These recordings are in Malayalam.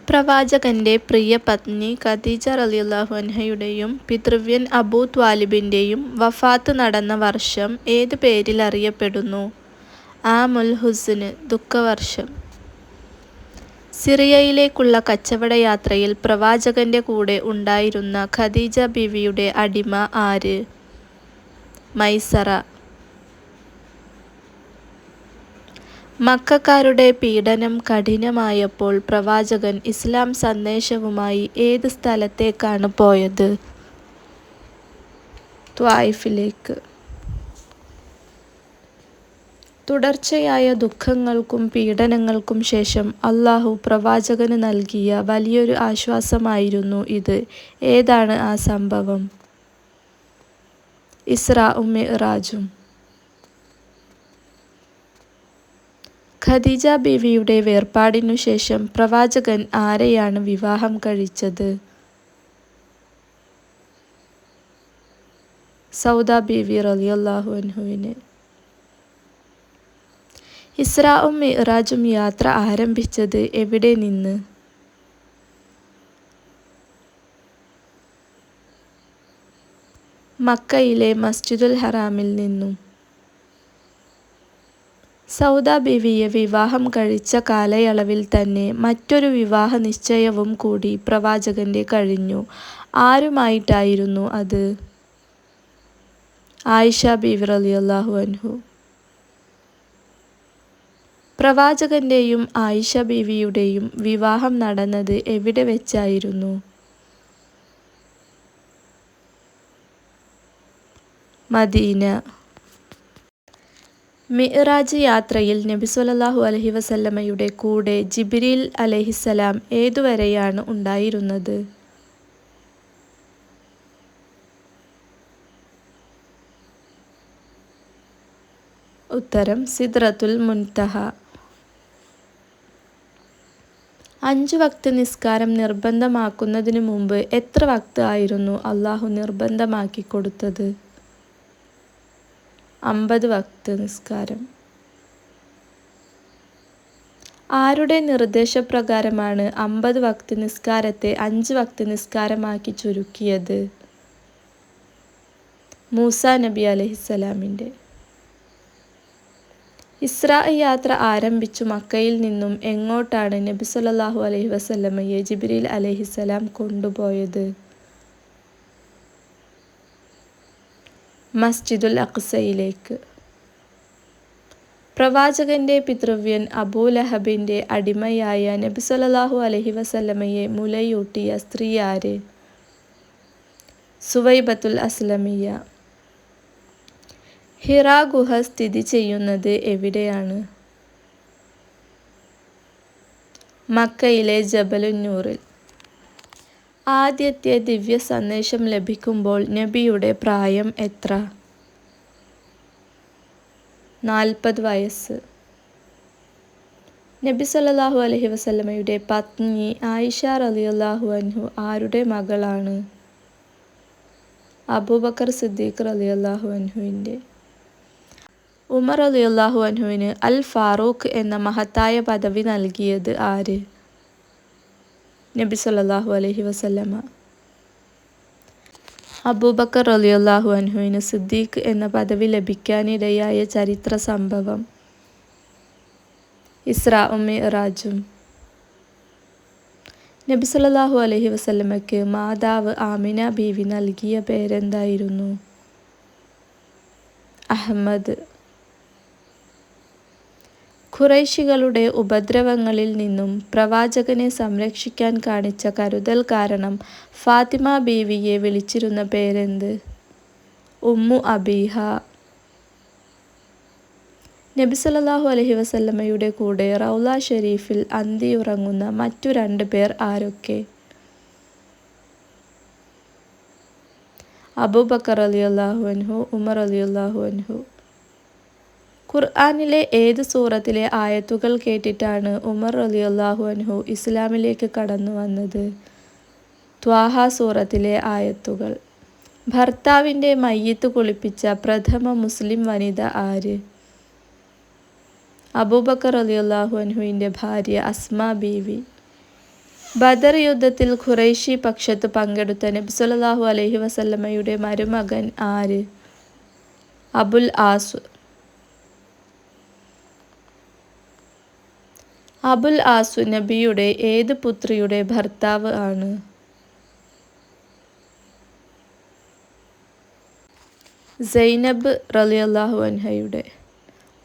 പ്രവാചകന്റെ പ്രിയ പത്നി ഖദീജ റളിയല്ലാഹു അൻഹയുടെയും പിതൃവ്യൻ അബൂ ത്വാലിബിന്റെയും വഫാത്ത് നടന്ന വർഷം ഏത് പേരിൽ അറിയപ്പെടുന്നു? ആമുൽ ഹുസ്ന്, ദുഃഖവർഷം. സിറിയയിലേക്കുള്ള കച്ചവടയാത്രയിൽ പ്രവാചകന്റെ കൂടെ ഉണ്ടായിരുന്ന ഖദീജ ബീവിയുടെ അടിമ ആര്? മൈസറ. മക്കക്കാരുടെ പീഡനം കഠിനമായപ്പോൾ പ്രവാചകൻ ഇസ്ലാം സന്ദേശവുമായി ഏത് സ്ഥലത്തേക്കാണ് പോയത്? ത്വായിഫിലേക്ക്. തുടർച്ചയായ ദുഃഖങ്ങൾക്കും പീഡനങ്ങൾക്കും ശേഷം അല്ലാഹു പ്രവാചകന് നൽകിയ വലിയൊരു ആശ്വാസമായിരുന്നു ഇത്. ഏതാണ് ആ സംഭവം? ഇസ്രാഉം മിഅ്റാജും. ഖദീജ ബീവിയുടെ വേർപാടിനു ശേഷം പ്രവാചകൻ ആരെയാണ് വിവാഹം കഴിച്ചത്? സൗദ ബീവി റളിയല്ലാഹു അൻഹുവിനെ. ഇസ്രാഉം മിഅ്റാജും യാത്ര ആരംഭിച്ചത് എവിടെ നിന്ന്? മക്കയിലെ മസ്ജിദുൽ ഹറാമിൽ നിന്നും. സൗദ ബീവിയെ വിവാഹം കഴിച്ച കാലയളവിൽ തന്നെ മറ്റൊരു വിവാഹ നിശ്ചയവും കൂടി പ്രവാചകന്റെ കഴിഞ്ഞു. ആരുമായിട്ടായിരുന്നു അത്? ആയിഷ ബീവി റളിയല്ലാഹു അൻഹു. പ്രവാചകന്റെയും ആയിഷ ബീവിയുടെയും വിവാഹം നടന്നത് എവിടെ വെച്ചായിരുന്നു? മദീന. മിഅ്റാജ് യാത്രയിൽ നബി സ്വല്ലല്ലാഹു അലൈഹി വസല്ലമയുടെ കൂടെ ജിബ്രീൽ അലൈഹിസ്സലാം ഏതുവരെയാണ് ഉണ്ടായിരുന്നത്? ഉത്തരം സിദ്റത്തുൽ മുൻതഹ. 5 വക്ത് നിസ്കാരം നിർബന്ധമാക്കുന്നതിനു മുമ്പ് എത്ര വക്ത് ആയിരുന്നു അല്ലാഹു നിർബന്ധമാക്കി കൊടുത്തത്? 50 വക്ത് നിസ്കാരം. ആരുടെ നിർദ്ദേശപ്രകാരമാണ് 50 വക്ത് നിസ്കാരത്തെ 5 വക്ത് നിസ്കാരമാക്കി ചുരുക്കിയത്? മൂസാ നബി അലൈഹിസ്സലാമിന്റെ. ഇസ്രാ യാത്ര ആരംഭിച്ചു മക്കയിൽ നിന്നും എങ്ങോട്ടാണ് നബി സ്വല്ലല്ലാഹു അലൈഹി വസല്ലമയെ ജിബ്രീൽ അലൈഹിസ്സലാം കൊണ്ടുപോയത്? മസ്ജിദുൽ അഖ്സയിലേക്ക്. പ്രവാചകന്റെ പിതൃവ്യൻ അബൂ ലഹബിന്റെ അടിമയായ നബി സ്വല്ലല്ലാഹു അലൈഹി വസല്ലമയെ മുലയൂട്ടിയ സ്ത്രീ ആര്? സുവൈബത്തുൽ അസ്ലമിയ. ഹിറാ ഗുഹ സ്ഥിതി ചെയ്യുന്നത് എവിടെയാണ്? മക്കയിലെ ജബലുന്നൂറിൽ. ആദ്യത്തെ ദിവ്യ സന്ദേശം ലഭിക്കുമ്പോൾ നബിയുടെ പ്രായം എത്ര? 40 വയസ്സ്. നബി സ്വല്ലല്ലാഹു അലൈഹി വസല്ലമയുടെ പത്നി ആയിഷ റളിയല്ലാഹു അൻഹു ആരുടെ മകളാണ്? അബൂബക്കർ സിദ്ദീഖ് റളിയല്ലാഹു അൻഹുവിന്റെ. ഉമർ റളിയല്ലാഹു അൻഹുവിന് അൽ ഫാറൂഖ് എന്ന മഹത്തായ പദവി നൽകിയത് ആര്? നബി സ്വല്ലല്ലാഹു അലൈഹി വസല്ലമ. അബൂബക്കർ റളിയല്ലാഹു അൻഹുവിന് സിദ്ദീഖ് എന്ന പദവി ലഭിക്കാനിടയായ ചരിത്ര സംഭവം? ഇസ്രാഉം മിഅ്റാജും. നബി സ്വല്ലല്ലാഹു അലൈഹി വസല്ലമയ്ക്ക് മാതാവ് ആമിന ബീവി നൽകിയ പേരെന്തായിരുന്നു? അഹ്മദ്. ഖുറൈശികളുടെ ഉപദ്രവങ്ങളിൽ നിന്നും പ്രവാചകനെ സംരക്ഷിക്കാൻ കാണിച്ച കരുതൽ കാരണം ഫാത്തിമ ബീവിയെ വിളിച്ചിരുന്ന പേരെന്ത്? ഉമ്മു അബീഹ. നബി സ്വല്ലല്ലാഹു അലൈഹി വസല്ലമയുടെ കൂടെ റൗള ഷരീഫിൽ അന്തിയുറങ്ങുന്ന മറ്റു 2 പേർ ആരൊക്കെ? അബൂബക്കർ റളിയല്ലാഹു അൻഹു, ഉമർ റളിയല്ലാഹു അൻഹു. ഖുർആനിലെ ഏത് സൂറത്തിലെ ആയത്തുകൾ കേട്ടിട്ടാണ് ഉമർ റളിയല്ലാഹു അൻഹു ഇസ്ലാമിലേക്ക് കടന്നു വന്നത്? ത്വാഹ സൂറത്തിലെ ആയത്തുകൾ. ഭർത്താവിന്റെ മയ്യിത്ത് കുളിപ്പിച്ച പ്രഥമ മുസ്ലിം വനിത ആര്? അബൂബക്കർ റളിയല്ലാഹു അൻഹുവിന്റെ ഭാര്യ അസ്മാ ബീവി. ബദർ യുദ്ധത്തിൽ ഖുറൈശി പക്ഷത്ത് പങ്കെടുത്ത നബി സല്ലല്ലാഹു അലൈഹി വസല്ലമയുടെ മരുമകൻ ആര്? അബുൽ ആസ്. അബുൽ ആസു നബിയുടെ ഏത് പുത്രിയുടെ ഭർത്താവ് ആണ്? സൈനബ് റളിയല്ലാഹു അൻഹയുടെ.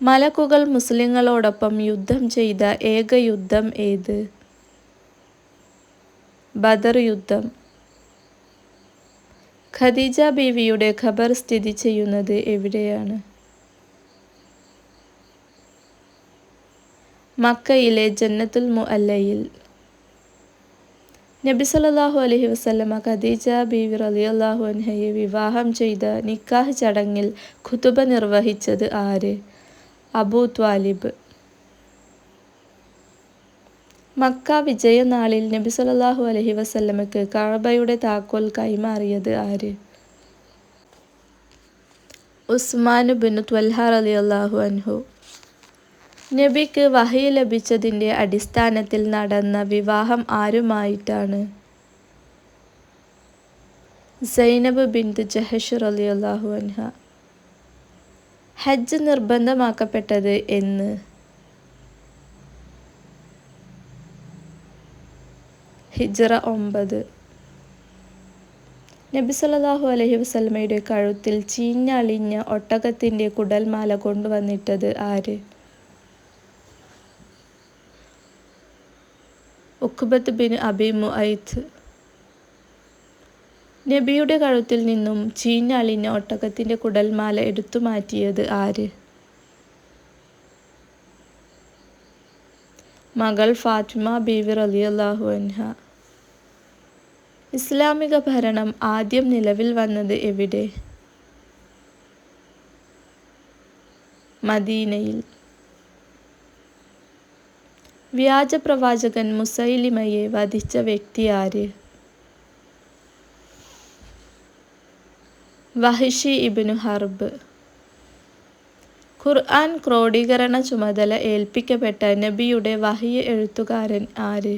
മലക്കുകൾ മുസ്ലിങ്ങളോടൊപ്പം യുദ്ധം ചെയ്ത ഏക യുദ്ധം ഏത്? ബദർ യുദ്ധം. ഖദീജ ബീവിയുടെ ഖബർ സ്ഥിതി ചെയ്യുന്നത് എവിടെയാണ്? മക്കയിലെ ജന്നത്തുൽ മുഅല്ലയിൽ. നബി സല്ലല്ലാഹു അലൈഹി വസല്ലമ ഖദീജ ബീവി റളിയല്ലാഹു അൻഹയെ വിവാഹം ചെയ്ത നിക്കാഹ് ചടങ്ങിൽ ഖുതുബ നിർവഹിച്ചത് ആര്? അബൂ ത്വാലിബ്. മക്ക വിജയനാളിൽ നബി സല്ലല്ലാഹു അലൈഹി വസല്ലമക്ക് കഅബയുടെ താക്കോൽ കൈമാറിയത് ആര്? ഉസ്മാൻ ഇബ്നു ത്വൽഹ റളിയല്ലാഹു അൻഹു. നബിക്ക് വഹി ലഭിച്ചതിൻ്റെ അടിസ്ഥാനത്തിൽ നടന്ന വിവാഹം ആരുമായിട്ടാണ്? സൈനബ് ബിൻത് ജഹ്ഷ് റളിയല്ലാഹു അൻഹ. ഹജ്ജ് നിർബന്ധമാക്കപ്പെട്ടത് എന്ന്? ഹിജ്റ 9. നബി സല്ലല്ലാഹു അലൈഹി വസല്ലമയുടെ കഴുത്തിൽ ചീഞ്ഞളിഞ്ഞ ഒട്ടകത്തിൻ്റെ കുടൽമാല കൊണ്ടുവന്നിട്ടത് ആര്? ഉഖ്ബത്ത് ബിൻ അബി മുഅയ്ത്ത്. നബിയുടെ കഴുത്തിൽ നിന്നും ചീഞ്ഞളിഞ്ഞ ഒട്ടകത്തിൻ്റെ കുടൽമാല എടുത്തുമാറ്റിയത് ആര്? മകൾ ഫാത്തിമ ബീവി റളിയല്ലാഹു അൻഹ. ഇസ്ലാമിക ഭരണം ആദ്യം നിലവിൽ വന്നത് എവിടെ? മദീനയിൽ. വ്യാജ പ്രവാചകൻ മുസൈലിമയെ വധിച്ച വ്യക്തി ആര്? വഹിഷി ഇബ്നു ഹർബ്. ഖുർആൻ ക്രോഡീകരണ ചുമതല ഏൽപ്പിക്കപ്പെട്ട നബിയുടെ വഹി എഴുത്തുകാരൻ ആര്?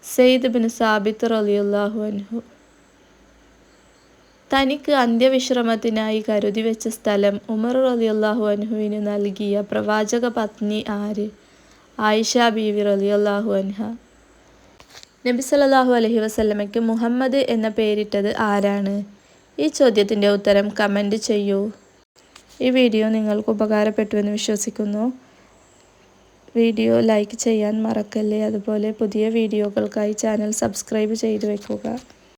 സെയ്ദ് ബിൻ സാബിത്ത് റളിയല്ലാഹു അൻഹു. തനിക്ക് അന്ത്യവിശ്രമത്തിനായി കരുതിവെച്ച സ്ഥലം ഉമർ റളിയല്ലാഹു അൻഹുവിന് നൽകിയ പ്രവാചക പത്നി ആര്? ആയിഷ ബീവി റളിയല്ലാഹു അൻഹ. നബി സല്ലല്ലാഹു അലൈഹി വസല്ലമയ്ക്ക് മുഹമ്മദ് എന്ന പേരിട്ടത് ആരാണ്? ഈ ചോദ്യത്തിൻ്റെ ഉത്തരം കമൻറ്റ് ചെയ്യൂ. ഈ വീഡിയോ നിങ്ങൾക്ക് ഉപകാരപ്പെട്ടുവെന്ന് വിശ്വസിക്കുന്നു. വീഡിയോ ലൈക്ക് ചെയ്യാൻ മറക്കല്ലേ. അതുപോലെ പുതിയ വീഡിയോകൾക്കായി ചാനൽ സബ്സ്ക്രൈബ് ചെയ്തു വെക്കുക.